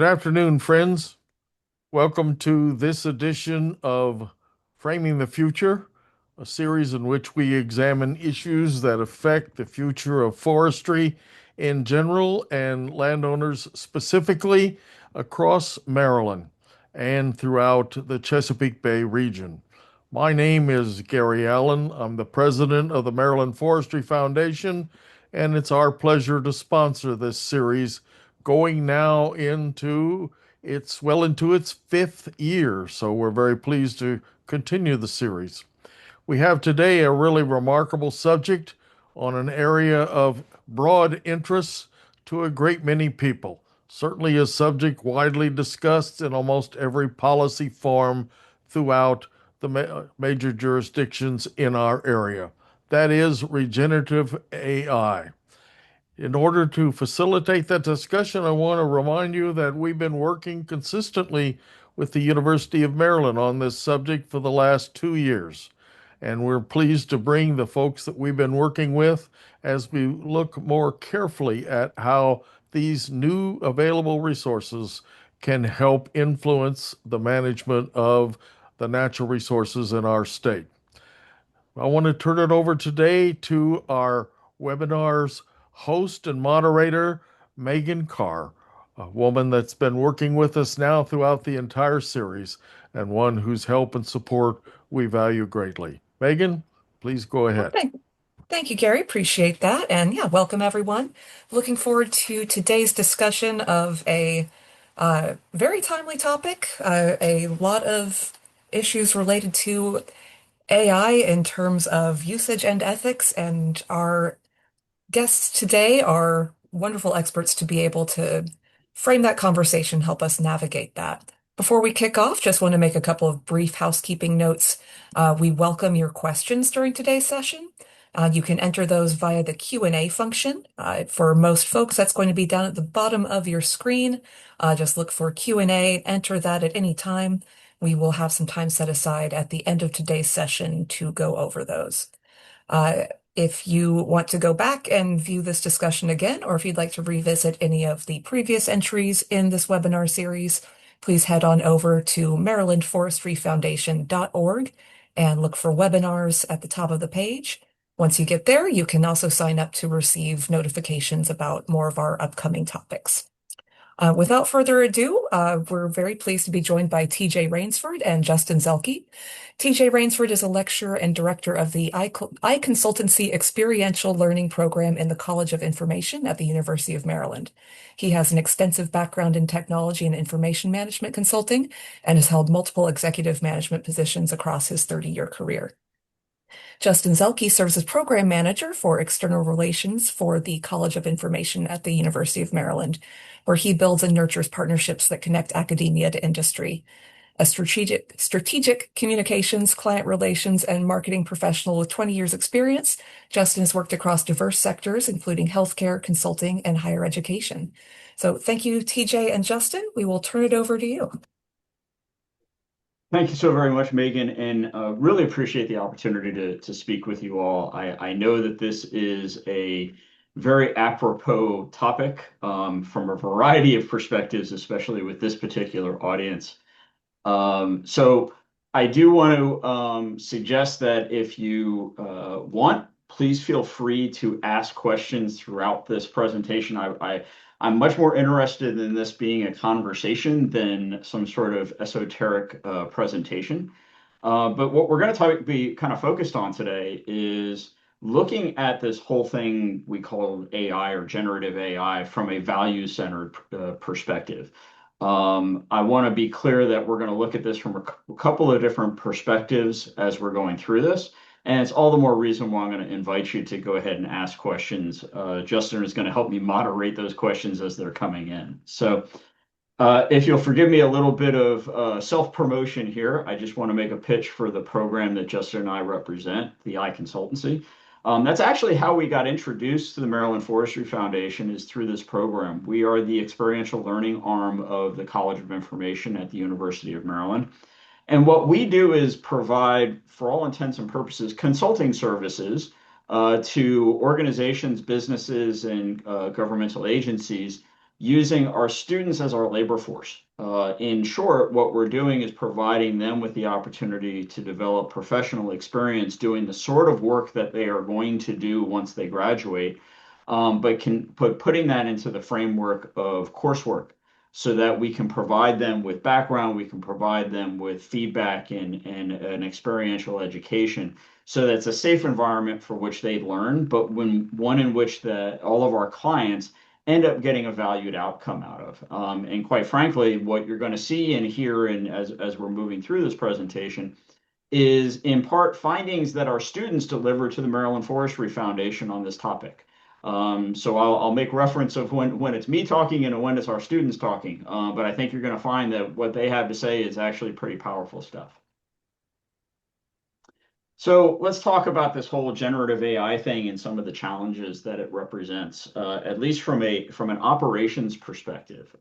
Good afternoon, friends. Welcome to this edition of Framing the Future, a series in which we examine issues that affect the future of forestry in general and landowners specifically across Maryland and throughout the Chesapeake Bay region. My name is Gary Allen. I'm the president of the Maryland Forestry Foundation, and it's our pleasure to sponsor this series going now into its fifth year, so we're very pleased to continue the series. We have today a really remarkable subject on an area of broad interest to a great many people. Certainly a subject widely discussed in almost every policy forum throughout the major jurisdictions in our area. That is regenerative AI. In order to facilitate that discussion, I want to remind you that we've been working consistently with the University of Maryland on this subject for the last 2 years. And we're pleased to bring the folks that we've been working with as we look more carefully at how these new available resources can help influence the management of the natural resources in our state. I want to turn it over today to our webinar's host and moderator, Megan Carr, a woman that's been working with us now throughout the entire series and one whose help and support we value greatly. Megan, please go Well, ahead. thank you, Gary. Appreciate that. And yeah, welcome everyone. Looking forward to today's discussion of a very timely topic, a lot of issues related to AI in terms of usage and ethics. And our guests today are wonderful experts to be able to frame that conversation, help us navigate that. Before we kick off, just want to make a couple of brief housekeeping notes. We welcome your questions during today's session. You can enter those via the Q&A function. For most folks, that's going to be down at the bottom of your screen. Just look for Q&A, enter that at any time. We will have some time set aside at the end of today's session to go over those. Uh, if you want to go back and view this discussion again, or if you'd like to revisit any of the previous entries in this webinar series, please head on over to marylandforestryfoundation.org and look for webinars at the top of the page. Once you get there, you can also sign up to receive notifications about more of our upcoming topics. Without further ado, we're very pleased to be joined by TJ Rainsford and Justin Zelke. TJ Rainsford is a lecturer and director of the iConsultancy Experiential Learning Program in the College of Information at the University of Maryland. He has an extensive background in technology and information management consulting and has held multiple executive management positions across his 30-year career. Justin Zelke serves as program manager for external relations for the College of Information at the University of Maryland, where he builds and nurtures partnerships that connect academia to industry. A strategic communications, client relations, and marketing professional with 20 years experience, Justin has worked across diverse sectors, including healthcare, consulting, and higher education. So thank you, TJ and Justin. We will turn it over to you. Thank you so very much, Megan, and really appreciate the opportunity to speak with you all. I know that this is a very apropos topic from a variety of perspectives, especially with this particular audience. So I do want to suggest that if you want, please feel free to ask questions throughout this presentation. I'm much more interested in this being a conversation than some sort of esoteric presentation. But what we're going to be kind of focused on today is looking at this whole thing we call AI or generative AI from a value-centered perspective. I want to be clear that we're going to look at this from a couple of different perspectives as we're going through this. And it's all the more reason why I'm going to invite you to go ahead and ask questions. Justin is going to help me moderate those questions as they're coming in. So if you'll forgive me a little bit of self-promotion here, I just want to make a pitch for the program that Justin and I represent, the iConsultancy. That's actually how we got introduced to the Maryland Forestry Foundation is through this program. We are the experiential learning arm of the College of Information at the University of Maryland. And what we do is provide, for all intents and purposes, consulting services to organizations, businesses, and governmental agencies using our students as our labor force. In short, what we're doing is providing them with the opportunity to develop professional experience doing the sort of work that they are going to do once they graduate, but putting that into the framework of coursework so that we can provide them with background, we can provide them with feedback and an experiential education so that it's a safe environment for which they learn, but one in which all of our clients end up getting a valued outcome out of. And quite frankly, what you're going to see and hear as we're moving through this presentation is in part findings that our students deliver to the Maryland Forestry Foundation on this topic. So I'll make reference of when it's me talking and when it's our students talking, but I think you're going to find that what they have to say is actually pretty powerful stuff. So let's talk about this whole generative AI thing and some of the challenges that it represents, at least from an operations perspective.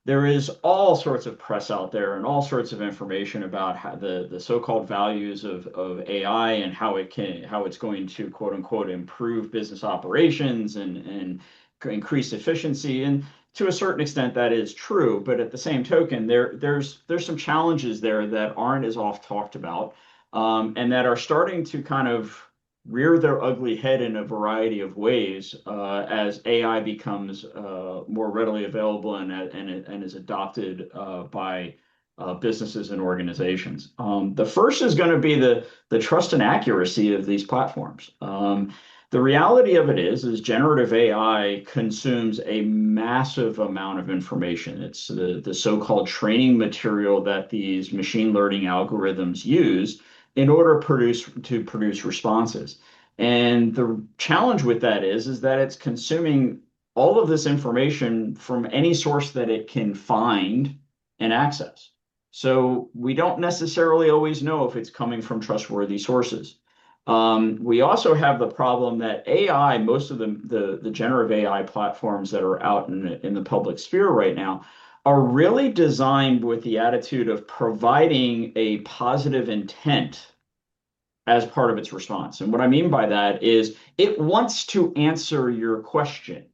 There is all sorts of press out there and all sorts of information about how the so-called values of AI and how it's going to quote unquote improve business operations and increase efficiency. And to a certain extent, that is true. But at the same token, there's some challenges there that aren't as oft talked about. And that are starting to kind of rear their ugly head in a variety of ways as AI becomes more readily available and is adopted by businesses and organizations. The first is going to be the trust and accuracy of these platforms. The reality of it is generative AI consumes a massive amount of information. It's the so-called training material that these machine learning algorithms use in order to produce responses. And the challenge with that is that it's consuming all of this information from any source that it can find and access. So we don't necessarily always know if it's coming from trustworthy sources. We also have the problem that AI, most of the generative AI platforms that are out in the public sphere right now, are really designed with the attitude of providing a positive intent as part of its response. And what I mean by that is it wants to answer your question.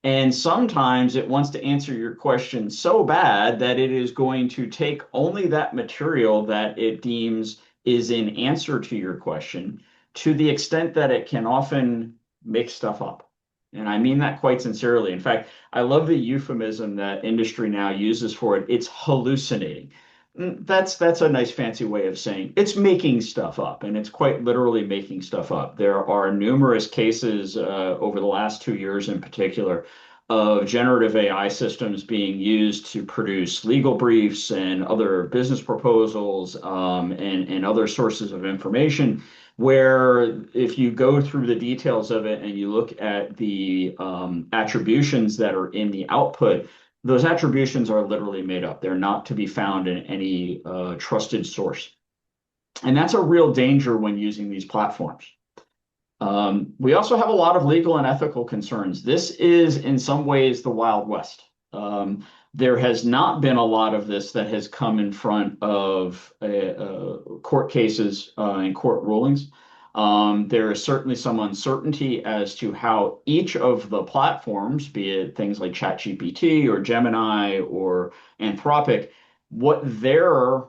And sometimes it wants to answer your question so bad that it is going to take only that material that it deems is in answer to your question to the extent that it can often make stuff up. And I mean that quite sincerely. In fact, I love the euphemism that industry now uses for it. It's hallucinating. That's a nice fancy way of saying it's making stuff up, and it's quite literally making stuff up. There are numerous cases over the last 2 years in particular of generative AI systems being used to produce legal briefs and other business proposals and other sources of information where if you go through the details of it and you look at the attributions that are in the output, those attributions are literally made up. They're not to be found in any trusted source. And that's a real danger when using these platforms. We also have a lot of legal and ethical concerns. This is in some ways the Wild West. There has not been a lot of this that has come in front of court cases and court rulings. There is certainly some uncertainty as to how each of the platforms, be it things like ChatGPT or Gemini or Anthropic, what their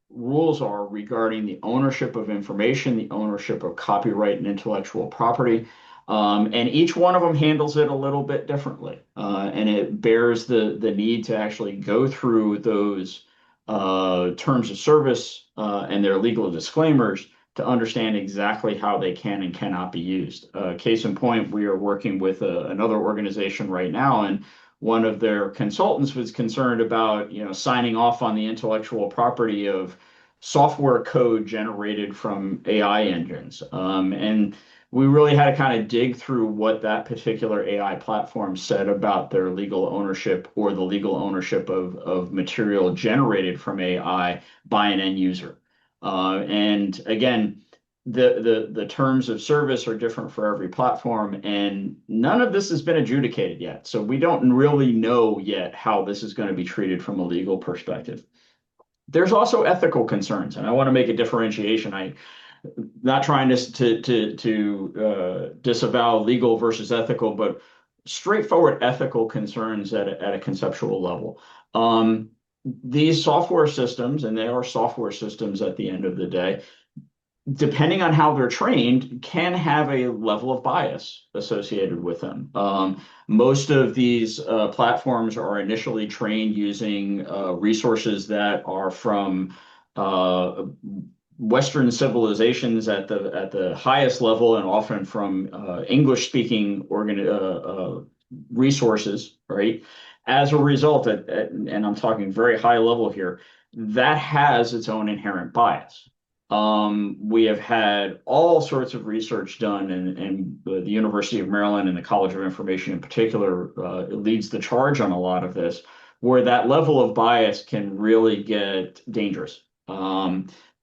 rules are regarding the ownership of information, the ownership of copyright and intellectual property. And each one of them handles it a little bit differently. And it bears the need to actually go through those terms of service and their legal disclaimers to understand exactly how they can and cannot be used. Case in point, we are working with another organization right now, and one of their consultants was concerned about, signing off on the intellectual property of software code generated from AI engines. And we really had to kind of dig through what that particular AI platform said about their legal ownership or the legal ownership of material generated from AI by an end user. And again, the terms of service are different for every platform, and none of this has been adjudicated yet. So we don't really know yet how this is going to be treated from a legal perspective. There's also ethical concerns, and I want to make a differentiation. I'm not trying to disavow legal versus ethical, but straightforward ethical concerns at a conceptual level. These software systems, and they are software systems at the end of the day, depending on how they're trained, can have a level of bias associated with them. Most of these platforms are initially trained using resources that are from Western civilizations at the highest level, and often from English-speaking resources, right? As a result, and I'm talking very high level here, that has its own inherent bias. We have had all sorts of research done, and the University of Maryland and the College of Information in particular leads the charge on a lot of this, where that level of bias can really get dangerous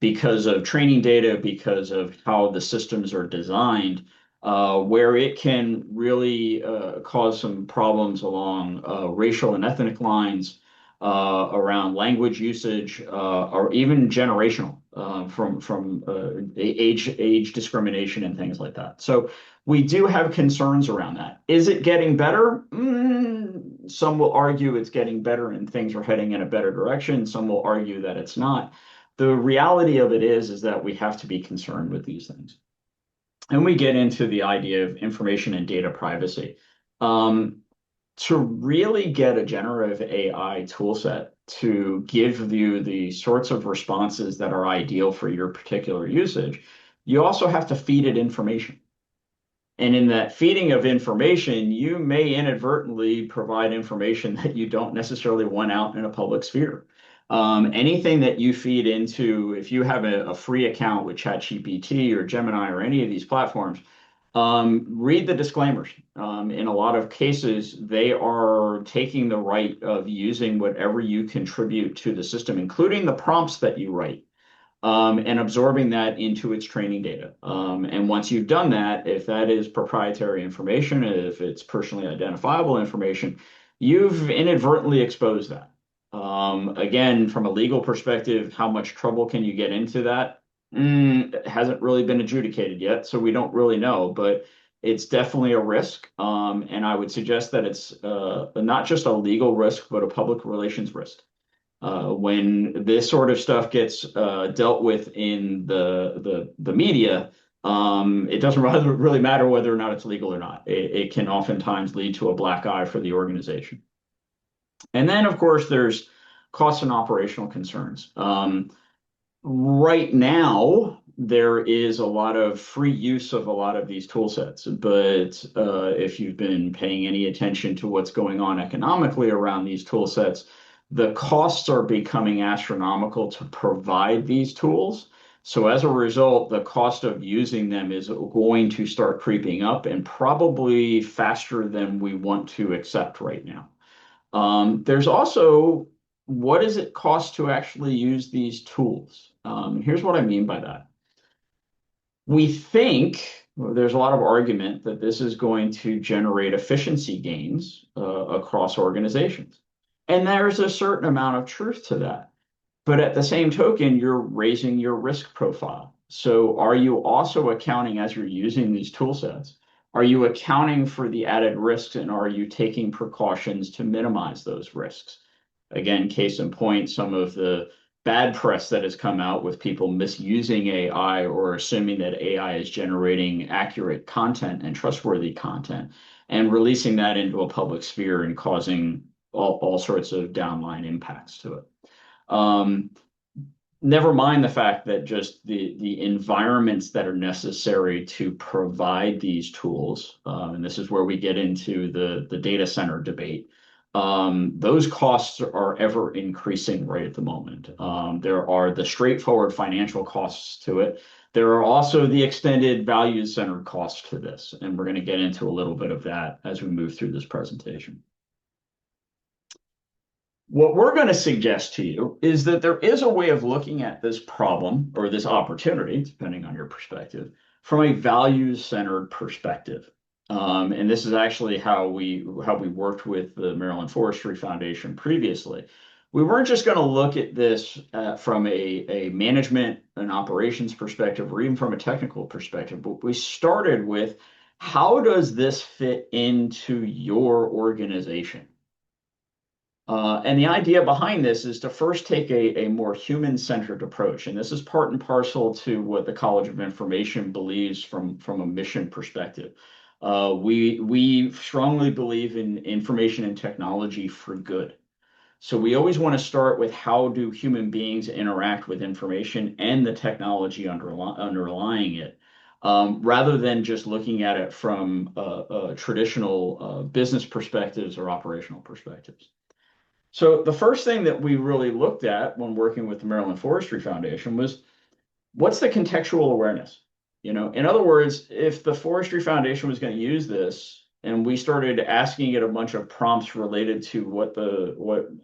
because of training data, because of how the systems are designed, where it can really cause some problems along racial and ethnic lines, around language usage, or even generational, from age discrimination and things like that. So we do have concerns around that. Is it getting better? Some will argue it's getting better and things are heading in a better direction. Some will argue that it's not. The reality of it is that we have to be concerned with these things. And we get into the idea of information and data privacy. To really get a generative AI toolset to give you the sorts of responses that are ideal for your particular usage, you also have to feed it information. And in that feeding of information, you may inadvertently provide information that you don't necessarily want out in a public sphere. Anything that you feed into, if you have a free account with ChatGPT or Gemini or any of these platforms, read the disclaimers. In a lot of cases, they are taking the right of using whatever you contribute to the system, including the prompts that you write, and absorbing that into its training data. And once you've done that, if that is proprietary information, if it's personally identifiable information, you've inadvertently exposed that. Again, from a legal perspective, how much trouble can you get into that? It hasn't really been adjudicated yet, so we don't really know, but it's definitely a risk. And I would suggest that it's not just a legal risk, but a public relations risk. When this sort of stuff gets dealt with in the media, it doesn't really matter whether or not it's legal or not. It can oftentimes lead to a black eye for the organization. And then, of course, there's cost and operational concerns. Right now, there is a lot of free use of a lot of these tool sets, but if you've been paying any attention to what's going on economically around these tool sets, the costs are becoming astronomical to provide these tools. So as a result, the cost of using them is going to start creeping up, and probably faster than we want to accept right now. There's also, what does it cost to actually use these tools? Here's what I mean by that. We think there's a lot of argument that this is going to generate efficiency gains across organizations. And there's a certain amount of truth to that. But at the same token, you're raising your risk profile. So are you also accounting, as you're using these tool sets, are you accounting for the added risks, and are you taking precautions to minimize those risks? Again, case in point, some of the bad press that has come out with people misusing AI or assuming that AI is generating accurate content and trustworthy content and releasing that into a public sphere and causing all sorts of downline impacts to it. Never mind the fact that just the environments that are necessary to provide these tools, and this is where we get into the data center debate, those costs are ever increasing right at the moment. There are the straightforward financial costs to it. There are also the extended value-centered costs to this, and we're going to get into a little bit of that as we move through this presentation. What we're going to suggest to you is that there is a way of looking at this problem or this opportunity, depending on your perspective, from a values-centered perspective. And this is actually how we worked with the Maryland Forestry Foundation previously. We weren't just going to look at this from a management and operations perspective or even from a technical perspective, but we started with how does this fit into your organization? And the idea behind this is to first take a more human-centered approach. And this is part and parcel to what the College of Information believes from a mission perspective. We strongly believe in information and technology for good. So we always want to start with how do human beings interact with information and the technology underlying it, rather than just looking at it from traditional business perspectives or operational perspectives. So the first thing that we really looked at when working with the Maryland Forestry Foundation was what's the contextual awareness? In other words, if the Forestry Foundation was going to use this and we started asking it a bunch of prompts related to what the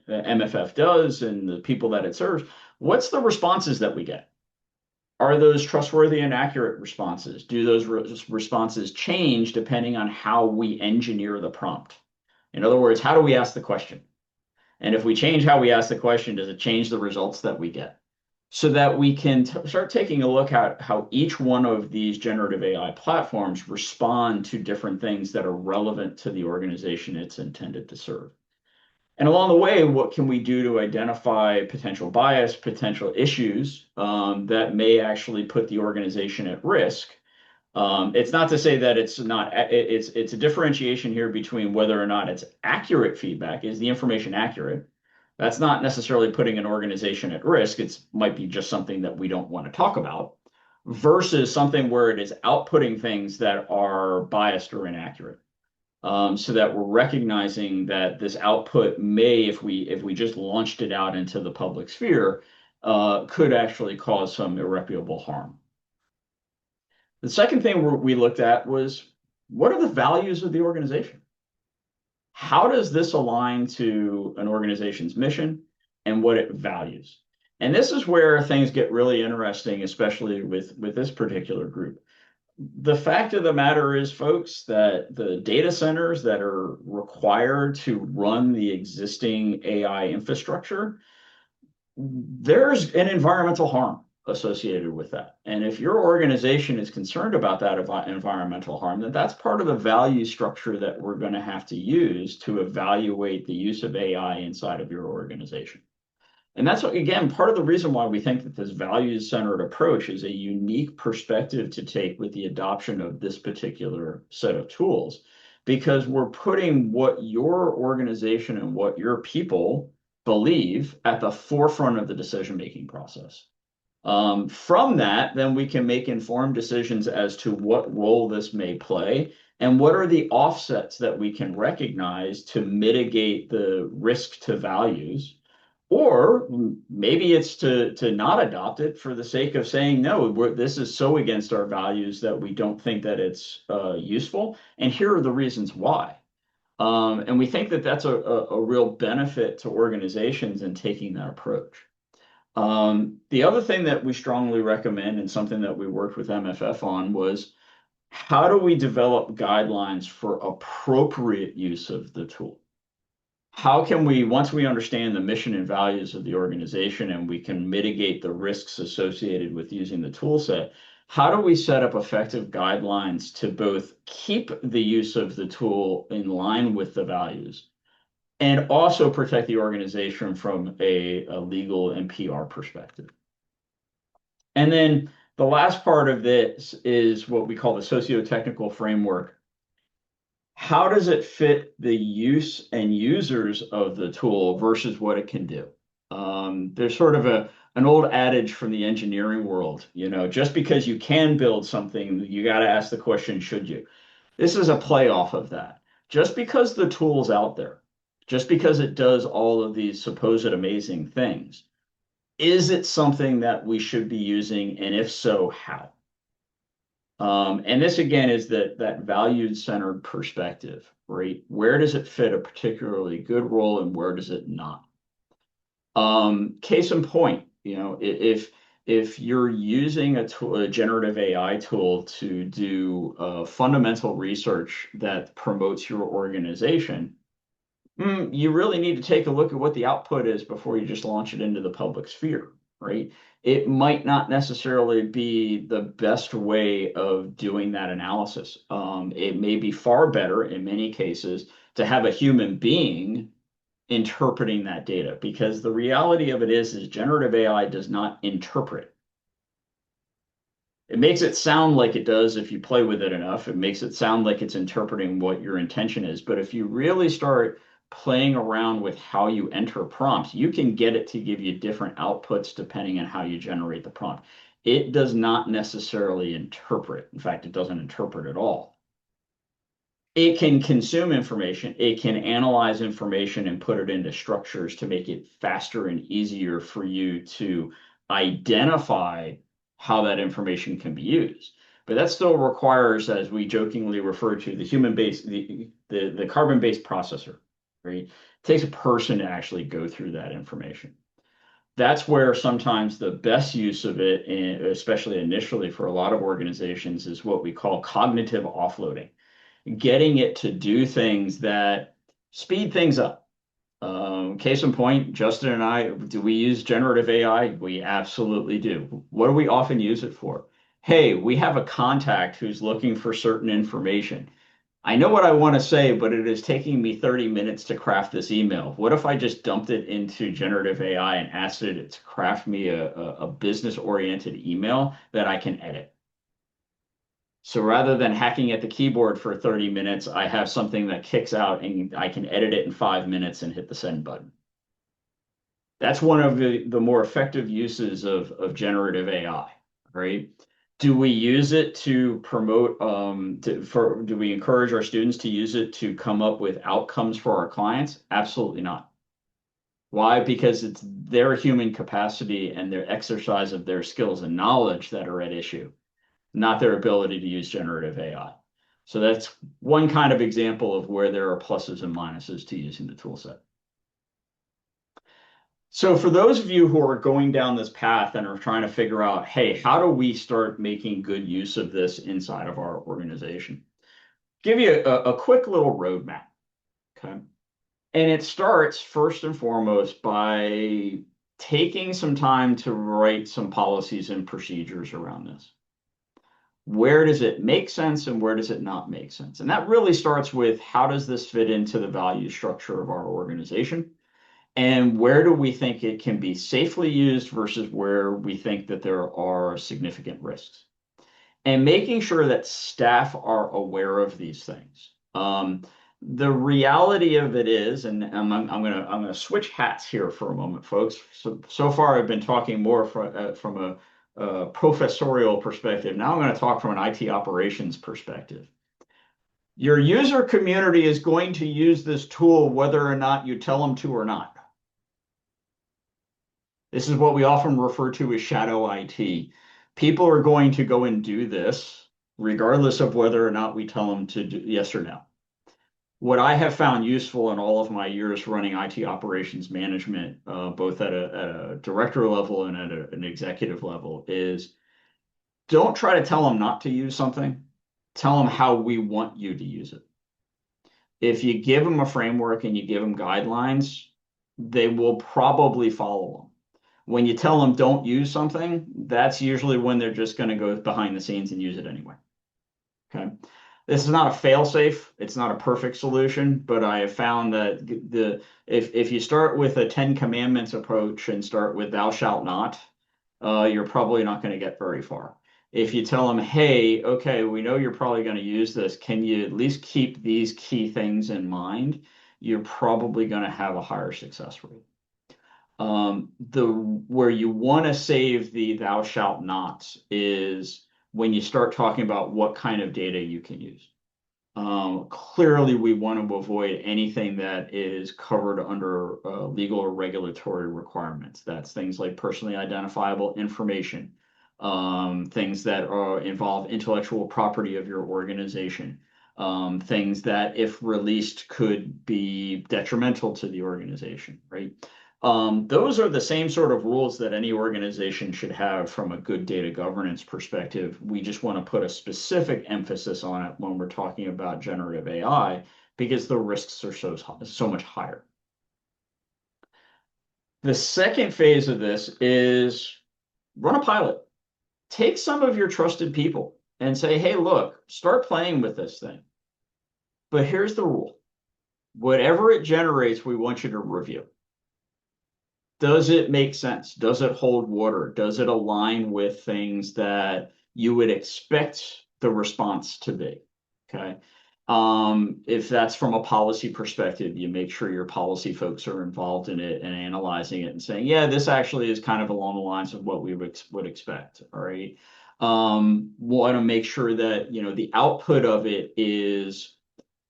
MFF does and the people that it serves, what's the responses that we get? Are those trustworthy and accurate responses? Do those responses change depending on how we engineer the prompt? In other words, how do we ask the question? And if we change how we ask the question, does it change the results that we get? So that we can start taking a look at how each one of these generative AI platforms respond to different things that are relevant to the organization it's intended to serve. And along the way, what can we do to identify potential bias, potential issues that may actually put the organization at risk? It's not to say that it's not, it's a differentiation here between whether or not it's accurate feedback. Is the information accurate? That's not necessarily putting an organization at risk. It might be just something that we don't want to talk about versus something where it is outputting things that are biased or inaccurate. So that we're recognizing that this output may, if we just launched it out into the public sphere, could actually cause some irreparable harm. The second thing we looked at was what are the values of the organization? How does this align to an organization's mission and what it values? And this is where things get really interesting, especially with this particular group. The fact of the matter is, folks, that the data centers that are required to run the existing AI infrastructure, there's an environmental harm associated with that. And if your organization is concerned about that environmental harm, then that's part of the value structure that we're going to have to use to evaluate the use of AI inside of your organization. And that's, again, part of the reason why we think that this values-centered approach is a unique perspective to take with the adoption of this particular set of tools, because we're putting what your organization and what your people believe at the forefront of the decision-making process. From that, then we can make informed decisions as to what role this may play and what are the offsets that we can recognize to mitigate the risk to values. Or maybe it's to not adopt it for the sake of saying, no, this is so against our values that we don't think that it's useful. And here are the reasons why. And we think that that's a real benefit to organizations in taking that approach. The other thing that we strongly recommend and something that we worked with MFF on was how do we develop guidelines for appropriate use of the tool? How can we, once we understand the mission and values of the organization and we can mitigate the risks associated with using the tool set, how do we set up effective guidelines to both keep the use of the tool in line with the values and also protect the organization from a legal and PR perspective? And then the last part of this is what we call the socio-technical framework. How does it fit the use and users of the tool versus what it can do? There's sort of an old adage from the engineering world, just because you can build something, you got to ask the question, should you? This is a play off of that. Just because the tool's out there, just because it does all of these supposed amazing things, is it something that we should be using? And if so, how? And this, again, is that values-centered perspective, right? Where does it fit a particularly good role and where does it not? Case in point, if you're using a generative AI tool to do fundamental research that promotes your organization, you really need to take a look at what the output is before you just launch it into the public sphere. right? It might not necessarily be the best way of doing that analysis. It may be far better in many cases to have a human being interpreting that data, because the reality of it is generative AI does not interpret. It makes it sound like it does if you play with it enough. It makes it sound like it's interpreting what your intention is. But if you really start playing around with how you enter prompts, you can get it to give you different outputs depending on how you generate the prompt. It does not necessarily interpret. In fact, it doesn't interpret at all. It can consume information, it can analyze information and put it into structures to make it faster and easier for you to identify how that information can be used. But that still requires, as we jokingly refer to, the human-based, the carbon-based processor, right? It takes a person to actually go through that information. That's where sometimes the best use of it, especially initially for a lot of organizations, is what we call cognitive offloading, getting it to do things that speed things up. Case in point, Justin and I, do we use generative AI? We absolutely do. What do we often use it for? Hey, we have a contact who's looking for certain information. I know what I want to say, but it is taking me 30 minutes to craft this email. What if I just dumped it into generative AI and asked it to craft me a business-oriented email that I can edit? So rather than hacking at the keyboard for 30 minutes, I have something that kicks out and I can edit it in 5 minutes and hit the send button. That's one of the more effective uses of generative AI, right? Do we use it to promote, do we encourage our students to use it to come up with outcomes for our clients? Absolutely not. Why? Because it's their human capacity and their exercise of their skills and knowledge that are at issue, not their ability to use generative AI. So that's one kind of example of where there are pluses and minuses to using the tool set. So for those of you who are going down this path and are trying to figure out, hey, how do we start making good use of this inside of our organization? Give you a quick little roadmap, okay? And it starts first and foremost by taking some time to write some policies and procedures around this. Where does it make sense and where does it not make sense? And that really starts with, how does this fit into the value structure of our organization? And where do we think it can be safely used versus where we think that there are significant risks? And making sure that staff are aware of these things. The reality of it is, and I'm gonna switch hats here for a moment, folks. So far I've been talking more from a professorial perspective. Now I'm going to talk from an IT operations perspective. Your user community is going to use this tool whether or not you tell them to or not. This is what we often refer to as shadow IT. People are going to go and do this regardless of whether or not we tell them to do yes or no. What I have found useful in all of my years running IT operations management, both at a director level and at an executive level, is don't try to tell them not to use something. Tell them how we want you to use it. If you give them a framework and you give them guidelines, they will probably follow them. When you tell them don't use something, that's usually when they're just going to go behind the scenes and use it anyway. Okay. This is not a fail-safe. It's not a perfect solution, but I have found that if you start with a 10 commandments approach and start with thou shalt not, you're probably not going to get very far. If you tell them, hey, okay, we know you're probably going to use this. Can you at least keep these key things in mind? You're probably going to have a higher success rate. Where you want to save the thou shalt nots is when you start talking about what kind of data you can use. Clearly, we want to avoid anything that is covered under legal or regulatory requirements. That's things like personally identifiable information, things that involve intellectual property of your organization, things that, if released, could be detrimental to the organization, right? Those are the same sort of rules that any organization should have from a good data governance perspective. We just want to put a specific emphasis on it when we're talking about generative AI because the risks are so much higher. The second phase of this is run a pilot. Take some of your trusted people and say, hey, look, start playing with this thing. But here's the rule. Whatever it generates, we want you to review. Does it make sense? Does it hold water? Does it align with things that you would expect the response to be? Okay. If that's from a policy perspective, you make sure your policy folks are involved in it and analyzing it and saying, yeah, this actually is kind of along the lines of what we would expect. All right. Want to make sure that, the output of it is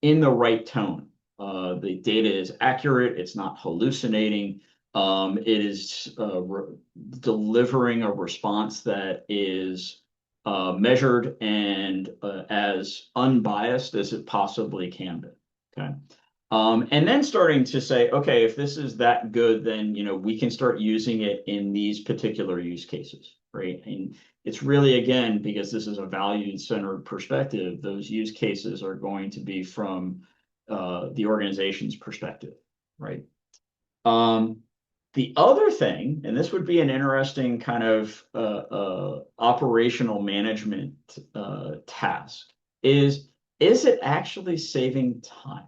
in the right tone. The data is accurate. It's not hallucinating. It is delivering a response that is measured and as unbiased as it possibly can be. Okay. And then starting to say, okay, if this is that good, then we can start using it in these particular use cases, right? And it's really, again, because this is a value-centered perspective, those use cases are going to be from the organization's perspective, right? The other thing, and this would be an interesting kind of operational management task, is it actually saving time?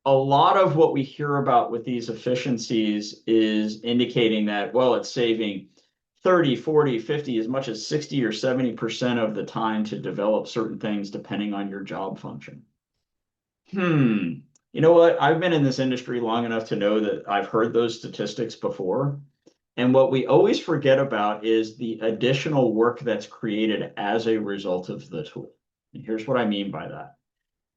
A lot of what we hear about with these efficiencies is indicating that, well, it's saving 30, 40, 50, as much as 60 or 70% of the time to develop certain things depending on your job function. You know what? I've been in this industry long enough to know that I've heard those statistics before. And what we always forget about is the additional work that's created as a result of the tool. And here's what I mean by that.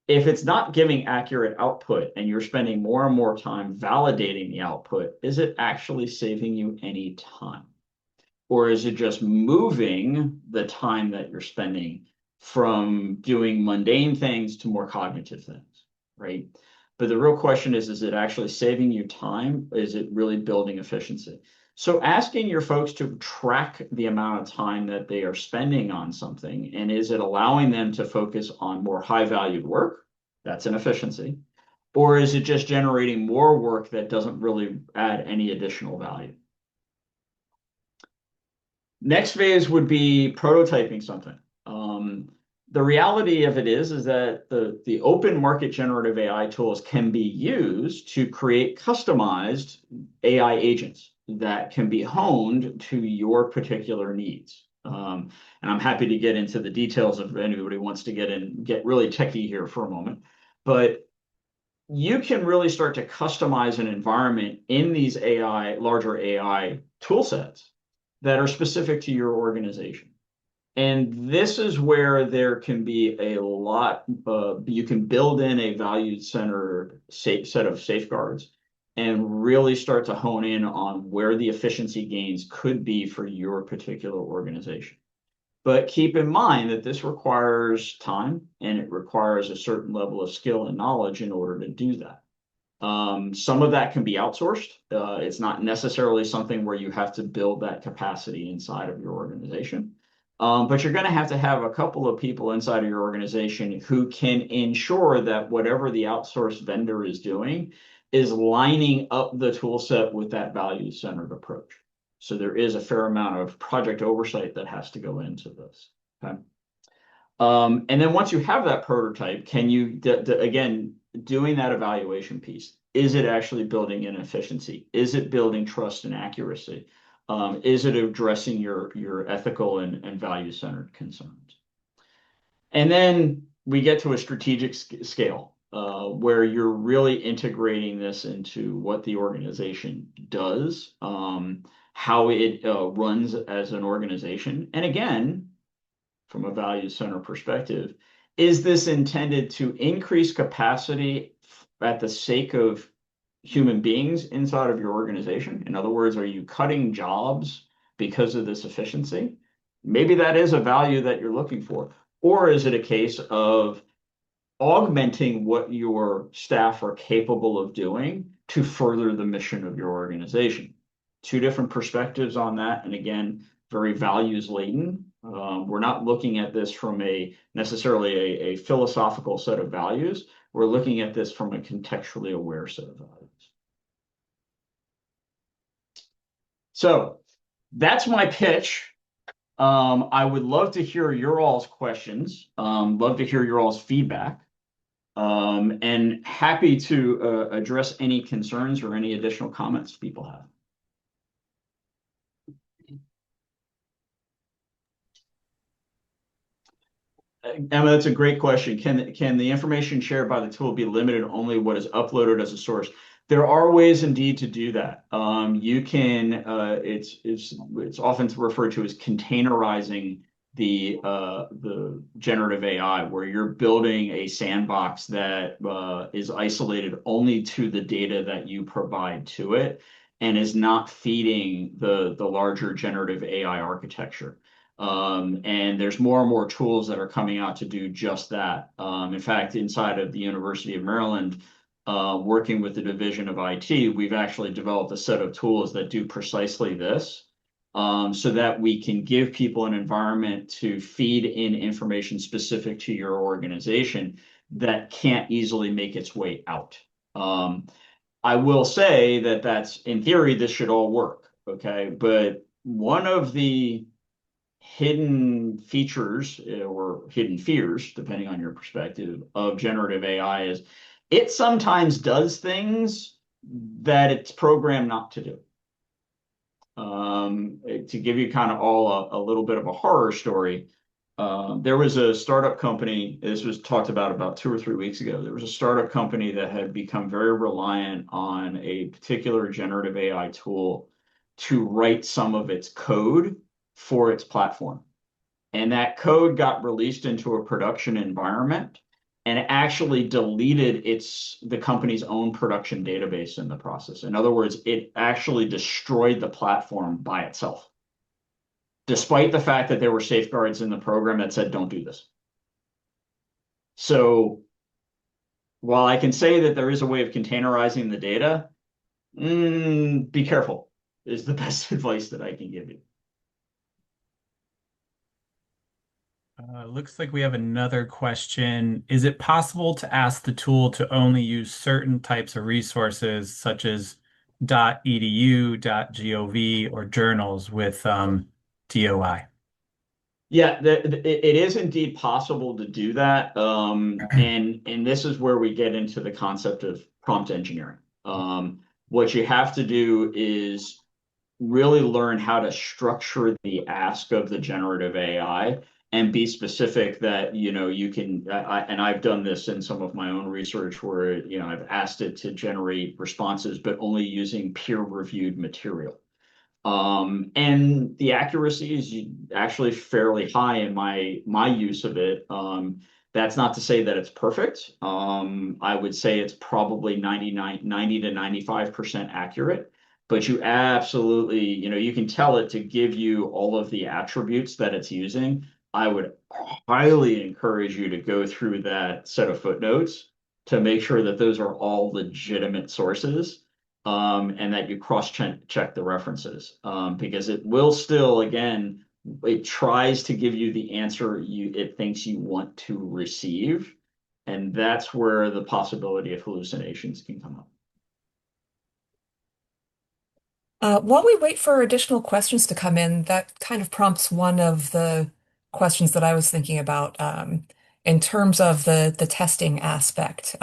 If it's not giving accurate output and you're spending more and more time validating the output, is it actually saving you any time? Or is it just moving the time that you're spending from doing mundane things to more cognitive things, right? But the real question is it actually saving you time? Is it really building efficiency? So asking your folks to track the amount of time that they are spending on something, and is it allowing them to focus on more high-valued work? That's an efficiency. Or is it just generating more work that doesn't really add any additional value? Next phase would be prototyping something. The reality of it is that the open market generative AI tools can be used to create customized AI agents that can be honed to your particular needs. And I'm happy to get into the details if anybody wants to get really techie here for a moment. But you can really start to customize an environment in these larger AI tool sets that are specific to your organization. And this is where there can be a lot, you can build in a value-centered set of safeguards and really start to hone in on where the efficiency gains could be for your particular organization. But keep in mind that this requires time and it requires a certain level of skill and knowledge in order to do that. Some of that can be outsourced. It's not necessarily something where you have to build that capacity inside of your organization. But you're going to have a couple of people inside of your organization who can ensure that whatever the outsourced vendor is doing is lining up the tool set with that value-centered approach. So there is a fair amount of project oversight that has to go into this. Okay. And then once you have that prototype, can you, again, doing that evaluation piece, is it actually building in efficiency? Is it building trust and accuracy? Is it addressing your ethical and value-centered concerns? And then we get to a strategic scale where you're really integrating this into what the organization does, how it runs as an organization. And again, from a value-centered perspective, is this intended to increase capacity at the sake of human beings inside of your organization? In other words, are you cutting jobs because of this efficiency? Maybe that is a value that you're looking for. Or is it a case of augmenting what your staff are capable of doing to further the mission of your organization? Two different perspectives on that. And again, very values laden. We're not looking at this from necessarily a philosophical set of values. We're looking at this from a contextually aware set of values. So that's my pitch. I would love to hear your all's questions. Love to hear your all's feedback. And happy to address any concerns or any additional comments people have. Emma, that's a great question. Can the information shared by the tool be limited only what is uploaded as a source? There are ways indeed to do that. You can it's often referred to as containerizing the generative AI, where you're building a sandbox that is isolated only to the data that you provide to it and is not feeding the larger generative AI architecture. And there's more and more tools that are coming out to do just that. In fact, inside of the University of Maryland, working with the Division of IT, we've actually developed a set of tools that do precisely this, so that we can give people an environment to feed in information specific to your organization that can't easily make its way out. I will say that that's, in theory, this should all work, okay? But one of the hidden features or hidden fears, depending on your perspective, of generative AI is it sometimes does things that it's programmed not to do. To give you kind of all a little bit of a horror story, there was a startup company, this was talked about 2 or 3 weeks ago. There was a startup company that had become very reliant on a particular generative AI tool to write some of its code for its platform. And that code got released into a production environment and actually deleted the company's own production database in the process. In other words, it actually destroyed the platform by itself, despite the fact that there were safeguards in the program that said, don't do this. So while I can say that there is a way of containerizing the data, be careful is the best advice that I can give you. Looks like we have another question. Is it possible to ask the tool to only use certain types of resources, such as .edu, .gov, or journals with DOI? Yeah, it is indeed possible to do that. And this is where we get into the concept of prompt engineering. What you have to do is really learn how to structure the ask of the generative AI and be specific that, you can, and I've done this in some of my own research where, I've asked it to generate responses, but only using peer-reviewed material. And the accuracy is actually fairly high in my use of it. That's not to say that it's perfect. I would say it's probably 90 to 95% accurate, but you absolutely, you can tell it to give you all of the attributes that it's using. I would highly encourage you to go through that set of footnotes to make sure that those are all legitimate sources, and that you cross-check the references, because it will still, again, it tries to give you the answer it thinks you want to receive, and that's where the possibility of hallucinations can come up. While we wait for additional questions to come in, that kind of prompts one of the questions that I was thinking about, in terms of the testing aspect.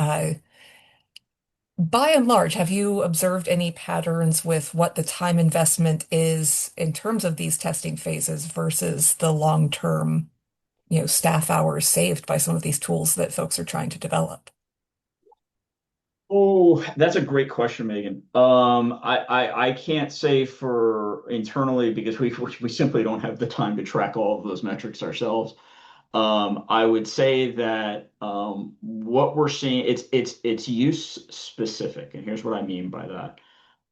By and large, have you observed any patterns with what the time investment is in terms of these testing phases versus the long-term, staff hours saved by some of these tools that folks are trying to develop? Oh, that's a great question, Megan. I can't say for internally because we simply don't have the time to track all of those metrics ourselves. I would say that what we're seeing, it's use specific, and here's what I mean by that.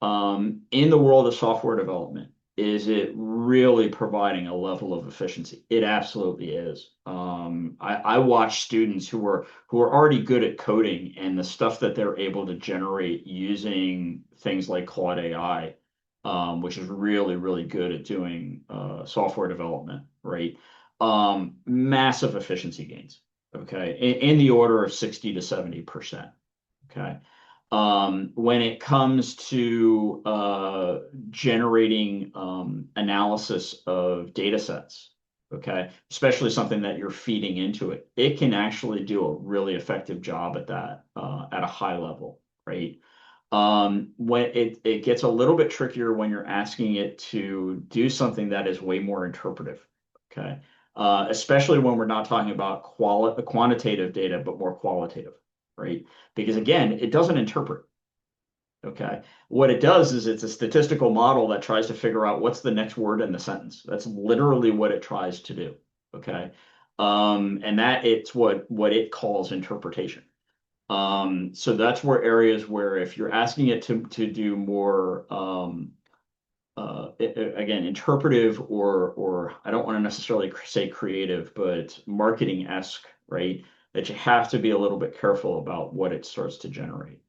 In the world of software development, is it really providing a level of efficiency? It absolutely is. I watch students who are already good at coding, and the stuff that they're able to generate using things like Claude AI, which is really, really good at doing software development, right? Massive efficiency gains, okay, in the order of 60 to 70%, okay. When it comes to generating analysis of data sets, okay, especially something that you're feeding into it, it can actually do a really effective job at that at a high level, right? When it gets a little bit trickier when you're asking it to do something that is way more interpretive, okay? Especially when we're not talking about quantitative data, but more qualitative, right? Because again, it doesn't interpret. Okay. What it does is it's a statistical model that tries to figure out what's the next word in the sentence. That's literally what it tries to do. Okay. And that it's what it calls interpretation. So that's where areas where if you're asking it to do more again, interpretive or I don't want to necessarily say creative, but marketing-esque, right? That you have to be a little bit careful about what it starts to generate.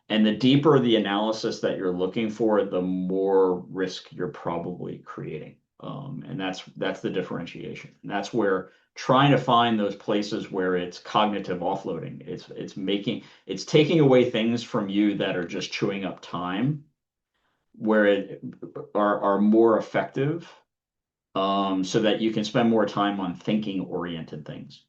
And the deeper the analysis that you're looking for, the more risk you're probably creating. And that's the differentiation. And that's where trying to find those places where it's cognitive offloading. It's taking away things from you that are just chewing up time where it are more effective so that you can spend more time on thinking oriented things.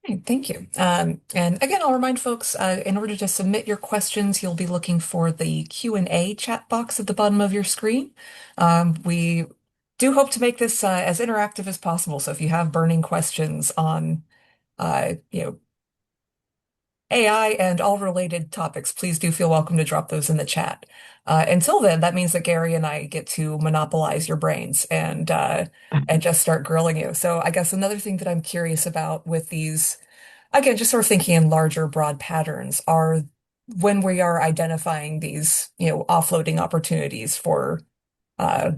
Okay, thank you. And again, I'll remind folks, in order to submit your questions, you'll be looking for the Q&A chat box at the bottom of your screen. We do hope to make this as interactive as possible. So if you have burning questions on, you know, AI and all related topics, please do feel welcome to drop those in the chat. Until then, that means that Gary and I get to monopolize your brains and just start grilling you. So I guess another thing that I'm curious about with these, again, just sort of thinking in larger, broad patterns, are when we are identifying these, offloading opportunities for uh,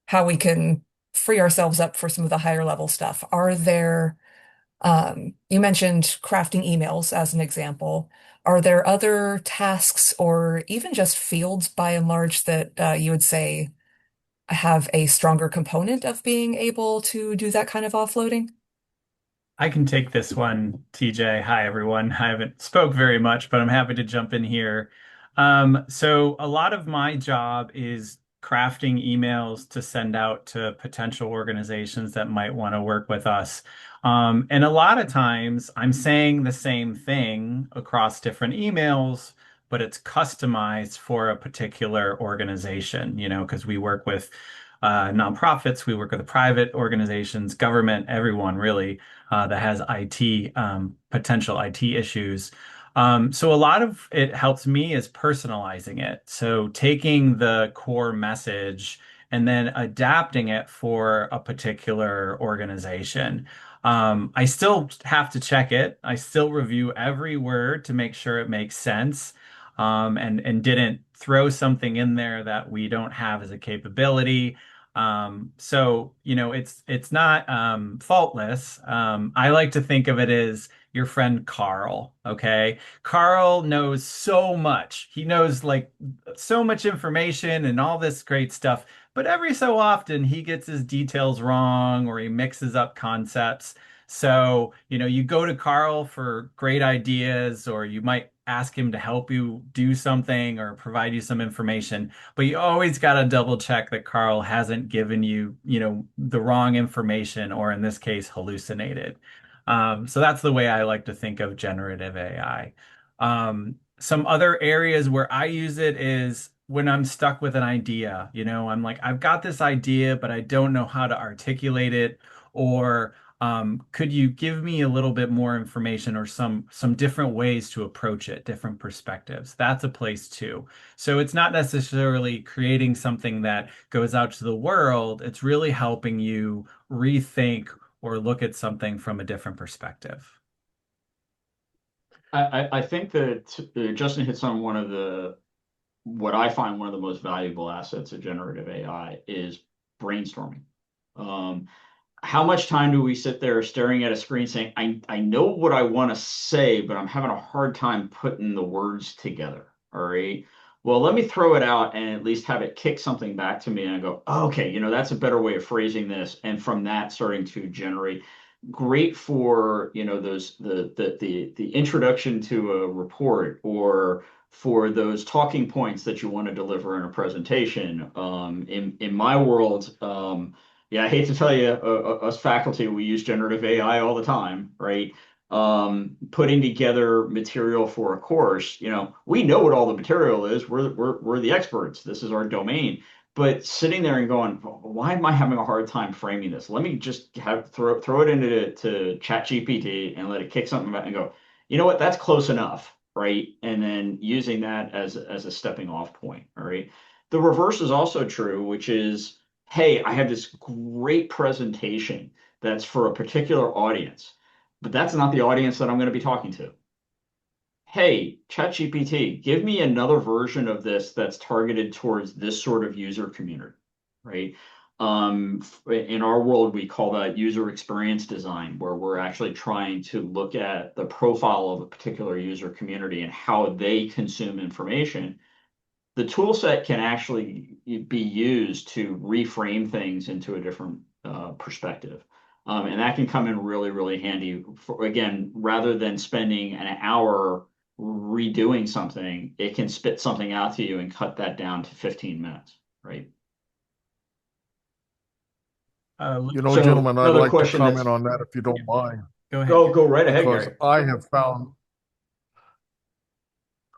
how we can free ourselves up for some of the higher level stuff. Are there you mentioned crafting emails as an example. Are there other tasks or even just fields by and large that you would say have a stronger component of being able to do that kind of offloading? I can take this one, TJ. Hi, everyone. I haven't spoke very much, but I'm happy to jump in here. So a lot of my job is crafting emails to send out to potential organizations that might want to work with us. And a lot of times I'm saying the same thing across different emails, but it's customized for a particular organization, because we work with nonprofits, we work with private organizations, government, everyone really that has IT, potential IT issues. So a lot of it helps me is personalizing it. So taking the core message and then adapting it for a particular organization. I still have to check it. I still review every word to make sure it makes sense. And didn't throw something in there that we don't have as a capability. So it's not faultless. I like to think of it as your friend Carl. Okay, Carl knows so much. He knows like so much information and all this great stuff, but every so often he gets his details wrong or he mixes up concepts. So, you go to Carl for great ideas, or you might ask him to help you do something or provide you some information. But you always got to double check that Carl hasn't given you, the wrong information, or in this case, hallucinated. So that's the way I like to think of generative AI. Some other areas where I use it is when I'm stuck with an idea. I'm like, I've got this idea, but I don't know how to articulate it. Or could you give me a little bit more information or some different ways to approach it, different perspectives? That's a place too. So it's not necessarily creating something that goes out to the world. It's really helping you rethink or look at something from a different perspective. I think that Justin hits on what I find one of the most valuable assets of generative AI is brainstorming. Um, how much time do we sit there staring at a screen saying, I know what I want to say, but I'm having a hard time putting the words together. All right. well, let me throw it out and at least have it kick something back to me and I go, oh, okay, that's a better way of phrasing this. And from that starting to generate great for, those the introduction to a report or for those talking points that you want to deliver in a presentation. In my world, yeah, I hate to tell you, us faculty, we use generative AI all the time, right? Putting together material for a course, we know what all the material is. We're the experts. This is our domain. But sitting there and going, why am I having a hard time framing this? Let me just throw it into ChatGPT and let it kick something back and go, you know what? That's close enough, right? And then using that as a stepping off point, all right? The reverse is also true, which is, hey, I have this great presentation that's for a particular audience, but that's not the audience that I'm going to be talking to. Hey, ChatGPT, give me another version of this that's targeted towards this sort of user community, right? In our world, we call that user experience design, where we're actually trying to look at the profile of a particular user community and how they consume information. The tool set can actually be used to reframe things into a different perspective. And that can come in really, really handy for, again, rather than spending an hour redoing something, it can spit something out to you and cut that down to 15 minutes, right? So Gentlemen, I'd another like to question that's, comment on that if you don't mind, Go ahead, go Gary. go right ahead, because Gary.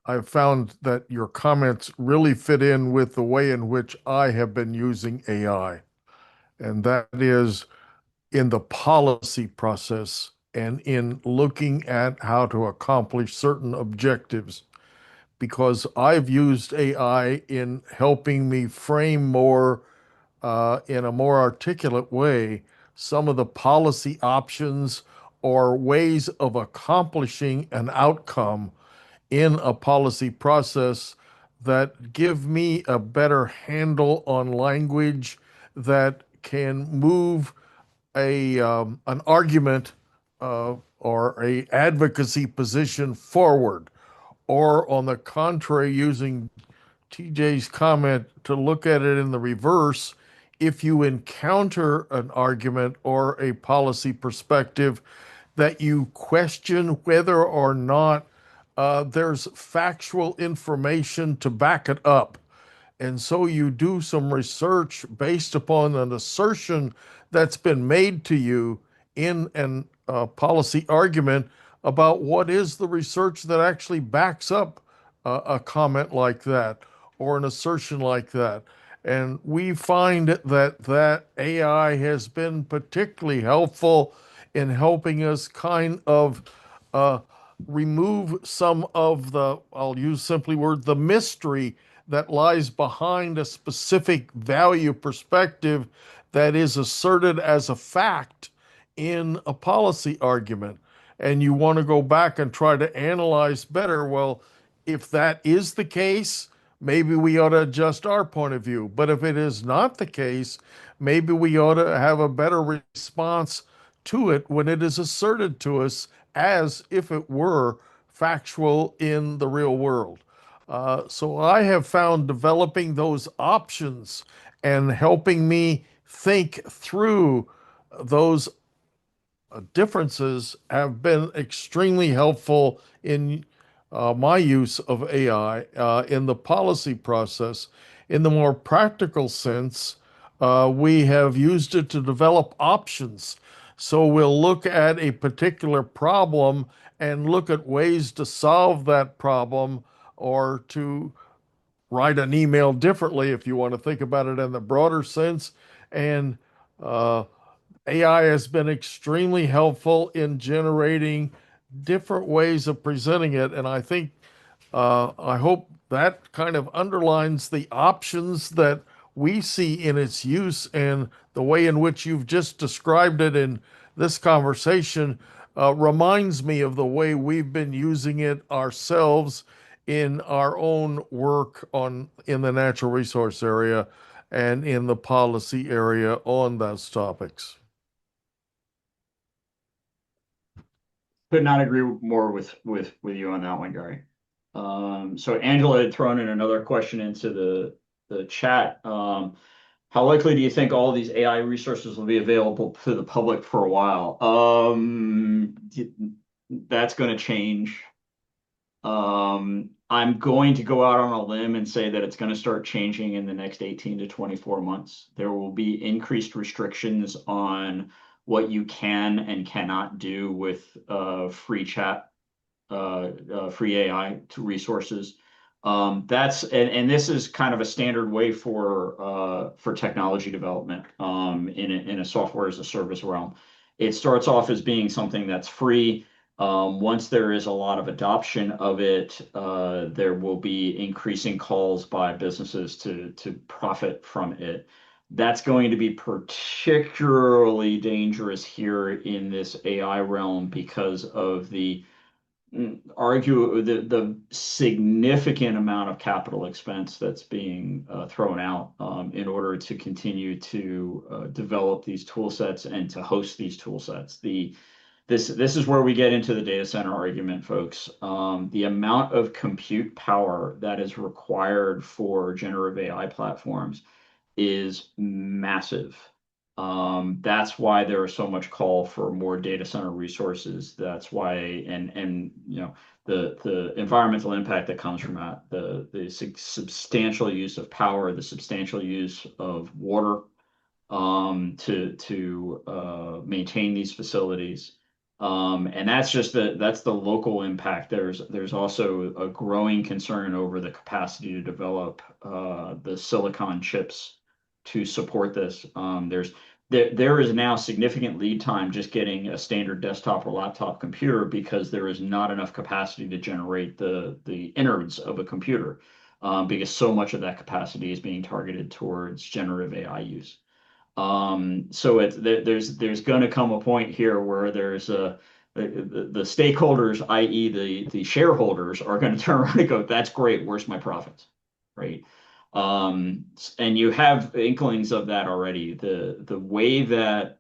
I've found that your comments really fit in with the way in which I have been using AI, and that is in the policy process and in looking at how to accomplish certain objectives. Because I've used AI in helping me frame more, in a more articulate way, some of the policy options or ways of accomplishing an outcome in a policy process that give me a better handle on language that can move an argument or a advocacy position forward, or on the contrary, using TJ's comment to look at it in the reverse. If you encounter an argument or a policy perspective that you question whether or not there's factual information to back it up. And so you do some research based upon an assertion that's been made to you in an policy argument about what is the research that actually backs up a comment like that or an assertion like that. And we find that AI has been particularly helpful in helping us kind of uh, remove some of the, I'll use simply word, the mystery that lies behind a specific value perspective that is asserted as a fact in a policy argument. And you want to go back and try to analyze better. Well, if that is the case, maybe we ought to adjust our point of view. But if it is not the case, maybe we ought to have a better response to it when it is asserted to us as if it were factual in the real world. So I have found developing those options and helping me think through those differences have been extremely helpful in my use of AI in the policy process. In the more practical sense, we have used it to develop options. So we'll look at a particular problem and look at ways to solve that problem or to write an email differently if you want to think about it in the broader sense. And uh, AI has been extremely helpful in generating different ways of presenting it. And I think, I hope that kind of underlines the options that we see in its use, and the way in which you've just described it in this conversation reminds me of the way we've been using it ourselves in our own work in the natural resource area and in the policy area on those topics. Could not agree more with you on that one, Gary. So Angela had thrown in another question into the chat. How likely do you think all these AI resources will be available to the public for a while? That's going to change. I'm going to go out on a limb and say that it's going to start changing in the next 18 to 24 months. There will be increased restrictions on what you can and cannot do with free chat, free AI to resources. And this is kind of a standard way for technology development in a software as a service realm. It starts off as being something that's free. Once there is a lot of adoption of it, there will be increasing calls by businesses to profit from it. That's going to be particularly dangerous here in this AI realm because of the significant amount of capital expense that's being thrown out in order to continue to develop these tool sets and to host these tool sets. This is where we get into the data center argument, folks. The amount of compute power that is required for generative AI platforms is massive. That's why there is so much call for more data center resources. That's why, and you know, the environmental impact that comes from that, the substantial use of power, the substantial use of water, to maintain these facilities. And that's the local impact. There's also a growing concern over the capacity to develop the silicon chips to support this. There is now significant lead time just getting a standard desktop or laptop computer because there is not enough capacity to generate the innards of a computer, because so much of that capacity is being targeted towards generative AI use. So there's going to come a point here where the stakeholders, i.e. the shareholders, are going to turn around and go, "That's great. Where's my profits?" Right? And you have inklings of that already. The way that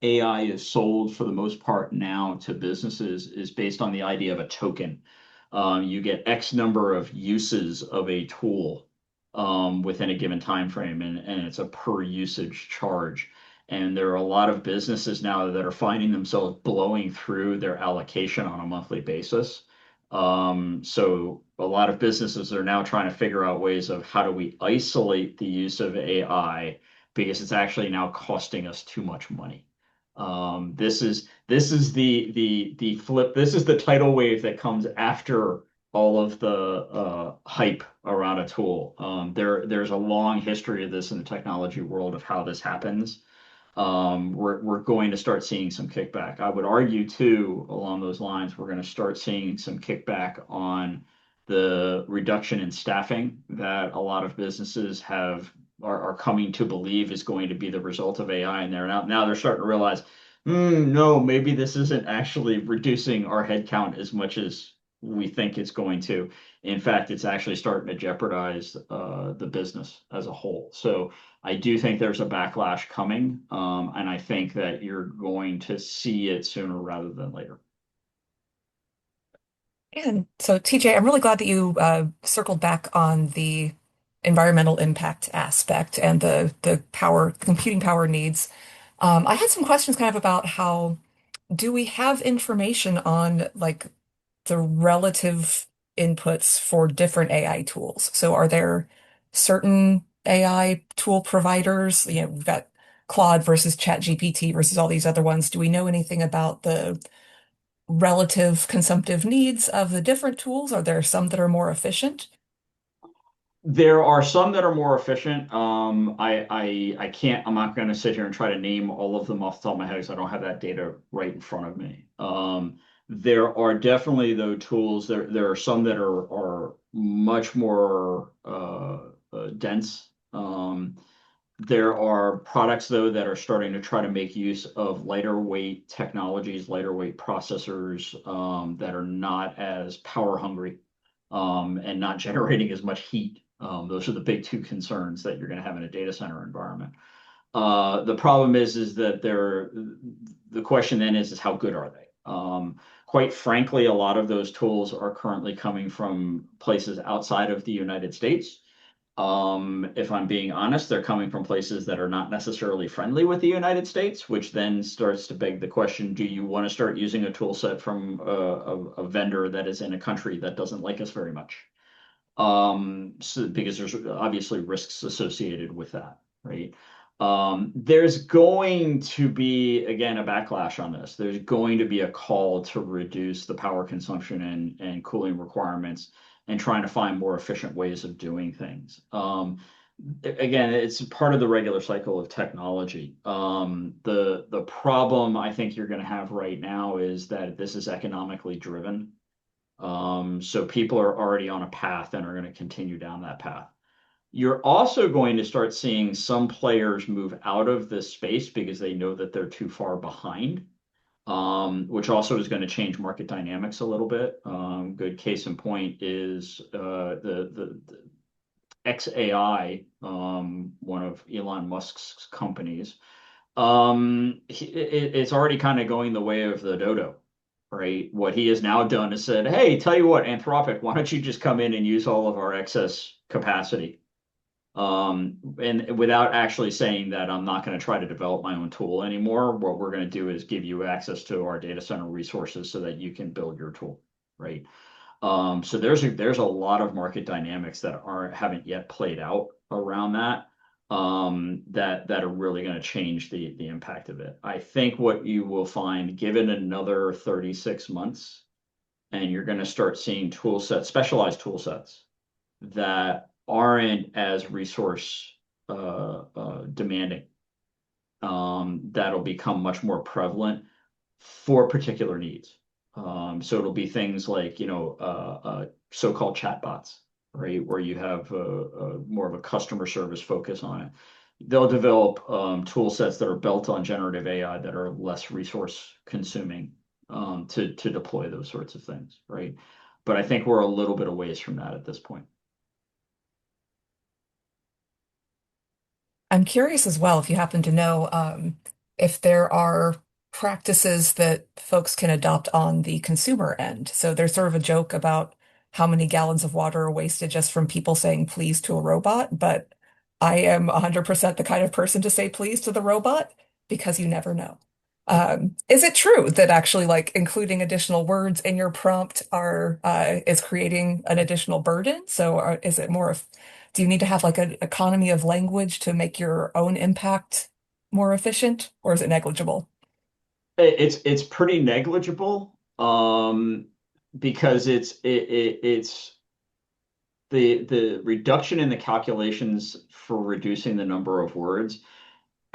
AI is sold for the most part now to businesses is based on the idea of a token. You get X number of uses of a tool within a given time frame, and it's a per usage charge. And there are a lot of businesses now that are finding themselves blowing through their allocation on a monthly basis. So a lot of businesses are now trying to figure out ways of how do we isolate the use of AI because it's actually now costing us too much money. This is the flip. This is the tidal wave that comes after all of the hype around a tool. There's a long history of this in the technology world of how this happens. We're going to start seeing some kickback. I would argue too, along those lines, we're going to start seeing some kickback on the reduction in staffing that a lot of businesses are coming to believe is going to be the result of AI. And now they're starting to realize, no, maybe this isn't actually reducing our headcount as much as we think it's going to. In fact, it's actually starting to jeopardize the business as a whole. So I do think there's a backlash coming, and I think that you're going to see it sooner rather than later. And so, TJ, I'm really glad that you circled back on the environmental impact aspect and the computing power needs. I had some questions kind of about how do we have information on like the relative inputs for different AI tools? So are there certain AI tool providers? You know, we've got Claude versus ChatGPT versus all these other ones. Do we know anything about the relative consumptive needs of the different tools? Are there some that are more efficient? There are some that are more efficient. I can't, I'm not going to sit here and try to name all of them off the top of my head because I don't have that data right in front of me. There are definitely though tools. There are some that are much more dense. There are products though that are starting to try to make use of lighter weight technologies, lighter weight processors that are not as power hungry and not generating as much heat. Those are the big two concerns that you're going to have in a data center environment. The problem is that the question then is how good are they? Quite frankly, a lot of those tools are currently coming from places outside of the United States. If I'm being honest, they're coming from places that are not necessarily friendly with the United States, which then starts to beg the question, do you want to start using a tool set from a vendor that is in a country that doesn't like us very much? So because there's obviously risks associated with that, right? There's going to be, again, a backlash on this. There's going to be a call to reduce the power consumption and cooling requirements and trying to find more efficient ways of doing things. Again, it's part of the regular cycle of technology. The problem I think you're going to have right now is that this is economically driven. So people are already on a path and are going to continue down that path. You're also going to start seeing some players move out of this space because they know that they're too far behind, which also is going to change market dynamics a little bit. Good case in point is the xAI, one of Elon Musk's companies. It's already kind of going the way of the dodo, right? What he has now done is said, hey, tell you what, Anthropic, why don't you just come in and use all of our excess capacity? And without actually saying that I'm not going to try to develop my own tool anymore, what we're going to do is give you access to our data center resources so that you can build your tool, right? So there's a lot of market dynamics that haven't yet played out around that, that are really going to change the impact of it. I think what you will find, given another 36 months, and you're going to start seeing tool sets, specialized tool sets that aren't as resource demanding. That'll become much more prevalent for particular needs. So it'll be things like, so-called chatbots, right? Where you have more of a customer service focus on it. They'll develop tool sets that are built on generative AI that are less resource consuming to deploy those sorts of things, right? But I think we're a little bit away from that at this point. I'm curious as well if you happen to know if there are practices that folks can adopt on the consumer end. So there's sort of a joke about how many gallons of water are wasted just from people saying please to a robot, but I am 100% the kind of person to say please to the robot because you never know. Is it true that actually like including additional words in your prompt is creating an additional burden? So is it more of do you need to have like an economy of language to make your own impact more efficient, or is it negligible? It's pretty negligible, because it's the reduction in the calculations for reducing the number of words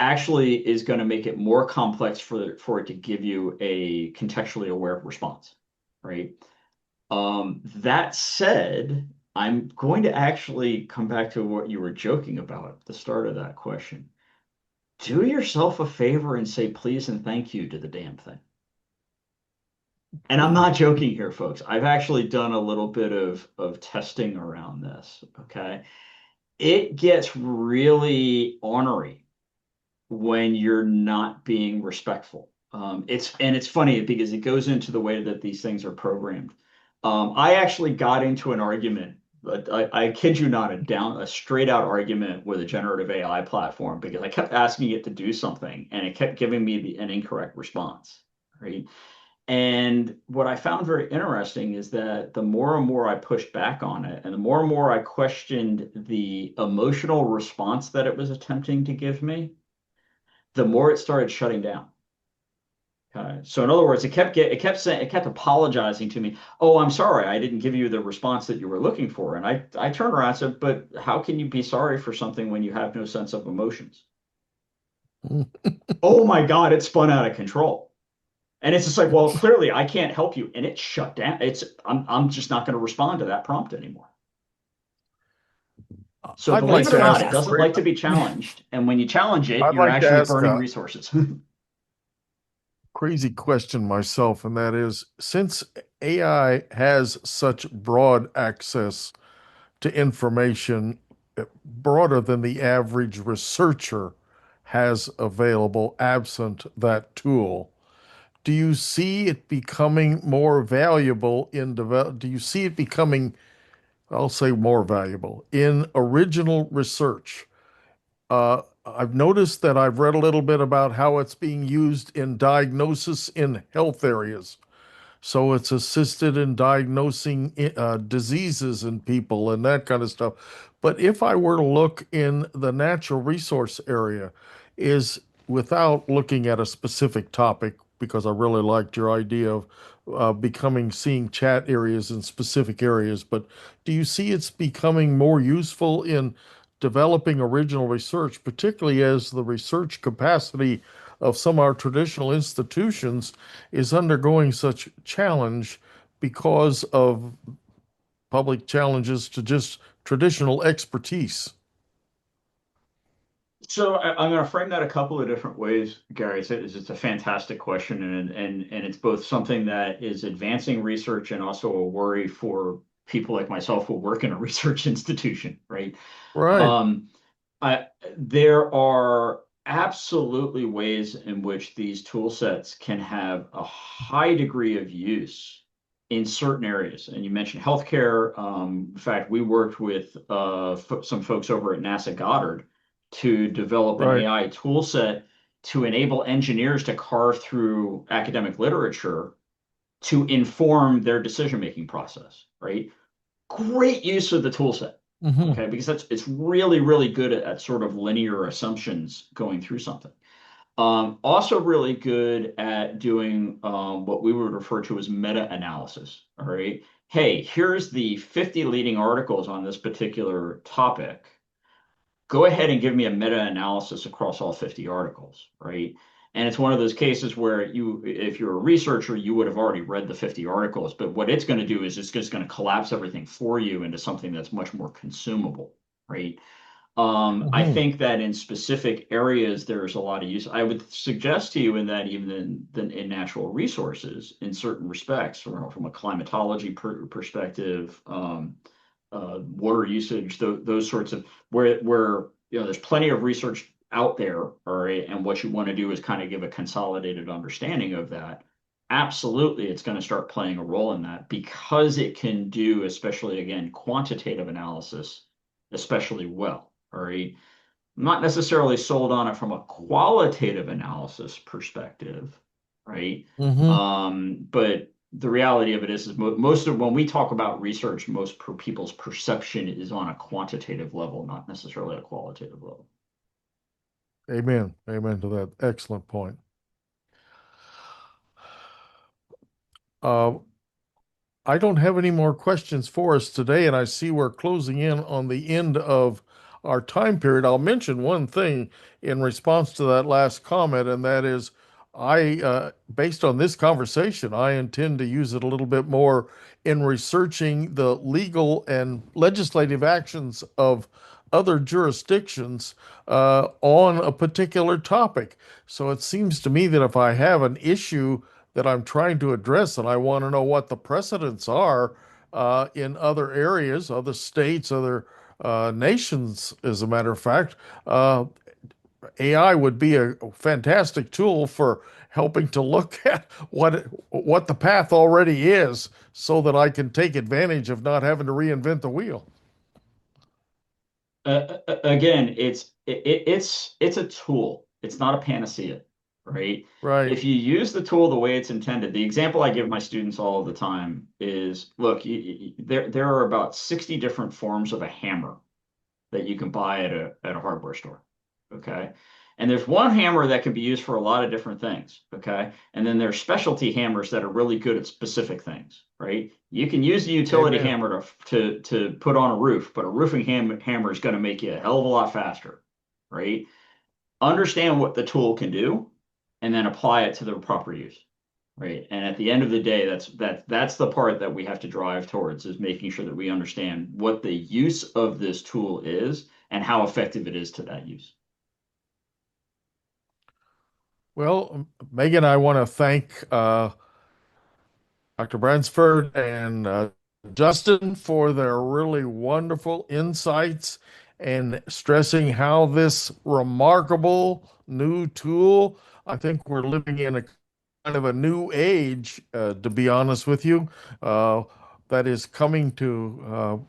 actually is going to make it more complex for it to give you a contextually aware response, right? That said, I'm going to actually come back to what you were joking about at the start of that question. Do yourself a favor and say please and thank you to the damn thing. And I'm not joking here, folks. I've actually done a little bit of testing around this, okay? It gets really ornery when you're not being respectful. It's funny because it goes into the way that these things are programmed. I actually got into an argument, but I kid you not, a straight out argument with a generative AI platform because I kept asking it to do something and it kept giving me an incorrect response, right? And what I found very interesting is that the more and more I pushed back on it, and the more and more I questioned the emotional response that it was attempting to give me, the more it started shutting down. Okay. So in other words, it kept apologizing to me. Oh, I'm sorry, I didn't give you the response that you were looking for. And I turned around and said, but how can you be sorry for something when you have no sense of emotions? Oh my God, it spun out of control. And it's just like, well, clearly I can't help you. And it shut down. I'm just not going to respond to that prompt anymore. So I'd believe like it or to not, ask it doesn't like to be challenged. And when you challenge it, I'd you're like to actually ask burning a resources. crazy question myself, and that is, since AI has such broad access to information, broader than the average researcher has available absent that tool, do you see it becoming more valuable in develop? Do you see it becoming, I'll say more valuable in original research? I've noticed that I've read a little bit about how it's being used in diagnosis in health areas. So it's assisted in diagnosing diseases in people and that kind of stuff. But if I were to look in the natural resource area, is without looking at a specific topic, because I really liked your idea of seeing chat areas in specific areas, but do you see it's becoming more useful in developing original research, particularly as the research capacity of some of our traditional institutions is undergoing such challenge because of public challenges to just traditional expertise? So I'm going to frame that a couple of different ways, Gary. It's a fantastic question, and it's both something that is advancing research and also a worry for people like myself who work in a research institution, right? Right. Um, there are absolutely ways in which these tool sets can have a high degree of use in certain areas. And you mentioned healthcare. In fact, we worked with some folks over at NASA Goddard to develop an Right. AI tool set to enable engineers to carve through academic literature to inform their decision-making process, right? Great use of the tool set. Hmm. Okay, because it's really, really good at sort of linear assumptions going through something. Also really good at doing what we would refer to as meta-analysis. All right. Hey, here's the 50 leading articles on this particular topic. Go ahead and give me a meta-analysis across all 50 articles, right? And it's one of those cases where if you're a researcher, you would have already read the 50 articles, but what it's going to do is it's just going to collapse everything for you into something that's much more consumable, right? I Hmm. think that in specific areas, there's a lot of use. I would suggest to you in that even in natural resources, in certain respects, from a climatology perspective, water usage, those sorts of where there's plenty of research out there, all right, and what you want to do is kind of give a consolidated understanding of that. Absolutely, it's going to start playing a role in that because it can do, especially again, quantitative analysis, especially well. All right. I'm not necessarily sold on it from a qualitative analysis perspective, right? Hmm. But the reality of it is most of when we talk about research, most people's perception is on a quantitative level, not necessarily a qualitative level. Amen. Amen to that. Excellent point. Uh, I don't have any more questions for us today, and I see we're closing in on the end of our time period. I'll mention one thing in response to that last comment, and that is based on this conversation, I intend to use it a little bit more in researching the legal and legislative actions of other jurisdictions on a particular topic. So it seems to me that if I have an issue that I'm trying to address, and I want to know what the precedents are in other areas, other states, other nations. As a matter of fact, AI would be a fantastic tool for helping to look at what the path already is, so that I can take advantage of not having to reinvent the wheel. Again, it's a tool. It's not a panacea, right? Right. If you use the tool the way it's intended, the example I give my students all of the time is, look, there are about 60 different forms of a hammer that you can buy at a hardware store. Okay. And there's one hammer that can be used for a lot of different things. Okay. And then there's specialty hammers that are really good at specific things, right? You can use the utility Amen. hammer to put on a roof, but a roofing hammer is going to make you a hell of a lot faster, right? Understand what the tool can do and then apply it to the proper use. Right. And at the end of the day, that's the part that we have to drive towards, is making sure that we understand what the use of this tool is and how effective it is to that use. Well, Megan, I want to thank Dr. Bransford and Justin for their really wonderful insights and stressing how this remarkable new tool, I think we're living in a of a new age, to be honest with you, that is coming to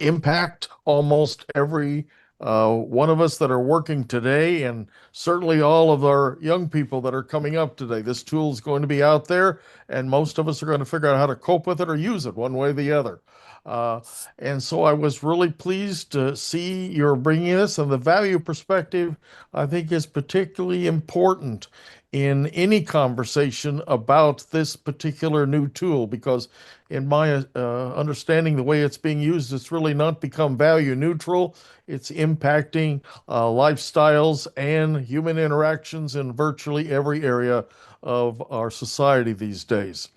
impact almost every one of us that are working today, and certainly all of our young people that are coming up today. This tool is going to be out there, and most of us are going to figure out how to cope with it or use it one way or the other. Uh, and so I was really pleased to see you're bringing this, and the value perspective, I think, is particularly important in any conversation about this particular new tool because in my understanding, the way it's being used, it's really not become value neutral. It's impacting lifestyles and human interactions in virtually every area of our society these days.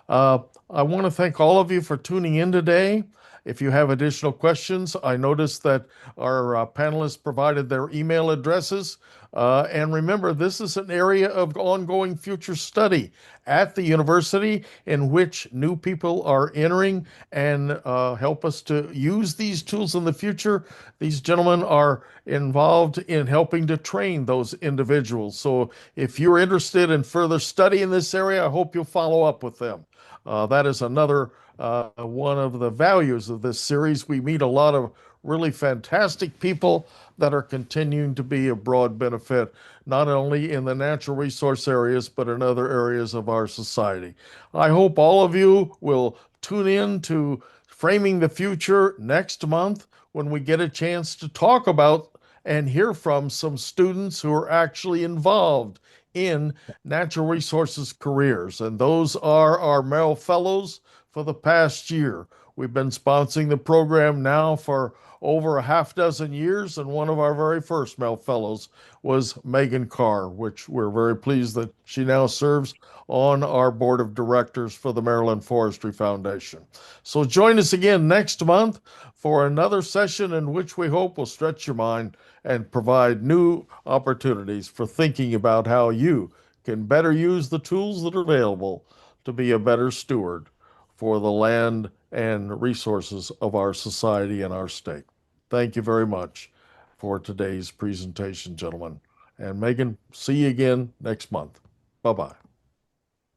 I want to thank all of you for tuning in today. If you have additional questions, I noticed that our panelists provided their email addresses. And remember, this is an area of ongoing future study at the university in which new people are entering and help us to use these tools in the future. These gentlemen are involved in helping to train those individuals. So if you're interested in further study in this area, I hope you'll follow up with them. That is another one of the values of this series. We meet a lot of really fantastic people that are continuing to be of broad benefit, not only in the natural resource areas, but in other areas of our society. I hope all of you will tune in to Framing the Future next month when we get a chance to talk about and hear from some students who are actually involved in natural resources careers. And those are our Merrill Fellows for the past year. We've been sponsoring the program now for over a half dozen years, and one of our very first Merrill Fellows was Megan Carr, which we're very pleased that she now serves on our board of directors for the Maryland Forestry Foundation. So join us again next month for another session in which we hope will stretch your mind and provide new opportunities for thinking about how you can better use the tools that are available to be a better steward for the land and resources of our society and our state. Thank you very much for today's presentation, gentlemen. And Megan, see you again next month. Bye-bye.